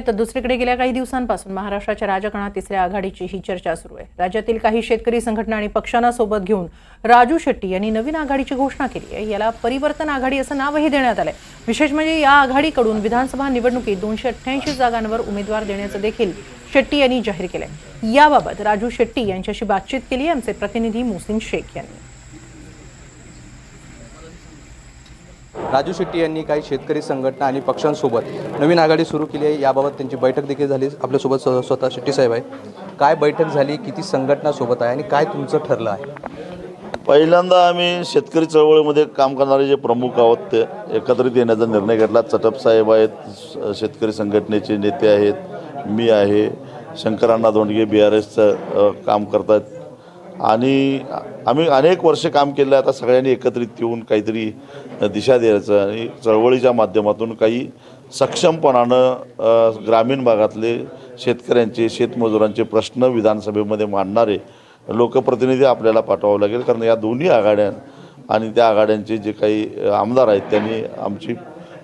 तर दुसरीकडे गेल्या काही दिवसांपासून महाराष्ट्राच्या राजकारणात तिसऱ्या आघाडीची ही चर्चा सुरू आहे। राज्यातील काही शेतकरी संघटना आणि पक्षांना सोबत घेऊन राजू शेट्टी यांनी नवीन आघाडीची घोषणा केली आहे। याला परिवर्तन आघाडी असं नावही देण्यात आलंय। विशेष म्हणजे या आघाडीकडून विधानसभा निवडणुकीत 288 जागांवर उमेदवार देण्याचं देखील शेट्टी यांनी जाहीर केलंय। याबाबत राजू शेट्टी यांच्याशी बातचीत केली आमचे प्रतिनिधी मोहसिन शेख यांनी। राजू शेट्टी यांनी काही शेतकरी संघटना आणि पक्षांसोबत नवीन आघाडी सुरू केली आहे। याबाबत त्यांची बैठक देखील झाली। आपल्यासोबत स्वतः शेट्टी साहेब आहे। काय बैठक झाली, किती संघटना सोबत आहे आणि काय तुमचं ठरलं आहे? पहिल्यांदा आम्ही शेतकरी चळवळीमध्ये काम करणारे जे प्रमुख आहोत ते एकत्रित येण्याचा निर्णय घेतला। चटप साहेब आहेत, शेतकरी संघटनेचे नेते आहेत, मी आहे, शंकरांना धोंडगे BRSचं काम करतात आणि आम्ही अनेक वर्ष काम केलं आहे। आता सगळ्यांनी एकत्रित येऊन काहीतरी दिशा द्यायचं आणि चळवळीच्या माध्यमातून काही सक्षमपणानं ग्रामीण भागातले शेतकऱ्यांचे, शेतमजुरांचे प्रश्न विधानसभेमध्ये मांडणारे लोकप्रतिनिधी आपल्याला पाठवावं लागेल। कारण या दोन्ही आघाड्या आणि त्या आघाड्यांचे जे काही आमदार आहेत त्यांनी आमची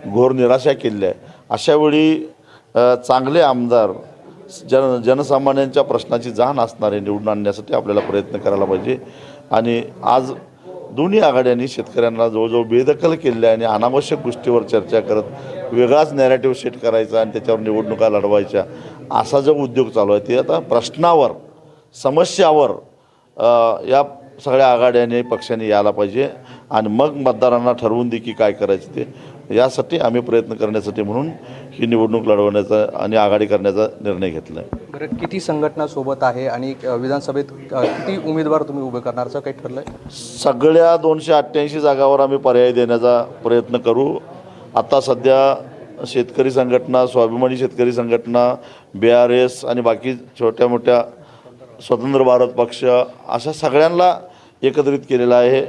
घोर निराशा केली आहे। अशावेळी चांगले आमदार जनसामान्यांच्या प्रश्नाची जाण असणारे निवडून आणण्यासाठी आपल्याला प्रयत्न करायला पाहिजे। आणि आज दोन्ही आघाड्यांनी शेतकऱ्यांना जवळजवळ बेदखल केले आहे आणि अनावश्यक गोष्टीवर चर्चा करत वेगळाच नॅरेटिव्ह सेट करायचा आणि त्याच्यावर निवडणुका लढवायच्या असा जो उद्योग चालू आहे ते आता प्रश्नावर, समस्यावर या सगळ्या आघाड्यांनी पक्षांनी यायला पाहिजे आणि मग मतदारांना ठरवून दे की काय करायचं ते। यासाठी आम्ही प्रयत्न करण्यासाठी म्हणून ही निवडणूक लढवण्याचा आणि आघाडी करण्याचा निर्णय घेतला आहे। बरं, किती संघटना सोबत आहे आणि विधानसभेत किती उमेदवार तुम्ही उभे करणार असं काही ठरलं आहे? सगळ्या 288 जागावर आम्ही पर्याय देण्याचा प्रयत्न करू। आता सध्या शेतकरी संघटना, स्वाभिमानी शेतकरी संघटना, BRS आणि बाकी छोट्या मोठ्या स्वतंत्र भारत पक्ष अशा सगळ्यांना एकत्रित केलेलं आहे।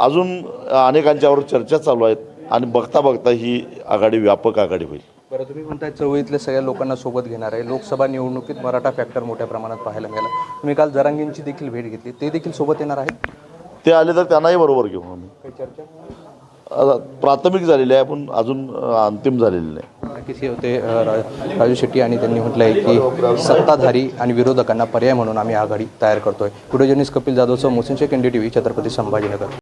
अजून अनेकांच्यावर चर्चा चालू आहेत आणि बघता बघता ही आघाडी व्यापक आघाडी होईल। बरं, तुम्ही म्हणताय चळवळीतल्या सगळ्या लोकांना सोबत घेणार आहे। लोकसभा निवडणुकीत मराठा फॅक्टर मोठ्या प्रमाणात पाहायला मिळाला। तुम्ही काल जरांगेंची देखील भेट घेतली, ते देखील सोबत येणार आहेत? ते आले तर त्यांनाही बरोबर घेऊ आम्ही। काही चर्चा प्राथमिक झालेली आहे पण अजून अंतिम झालेली नाही। नक्कीच हे होते राजू शेट्टी आणि त्यांनी म्हटलं आहे की सत्ताधारी आणि विरोधकांना पर्याय म्हणून आम्ही आघाडी तयार करतोय। व्हिडिओ जर्नलिस्ट कपिल जाधवसह मोहसिन शेख, NDTV, छत्रपती संभाजीनगर।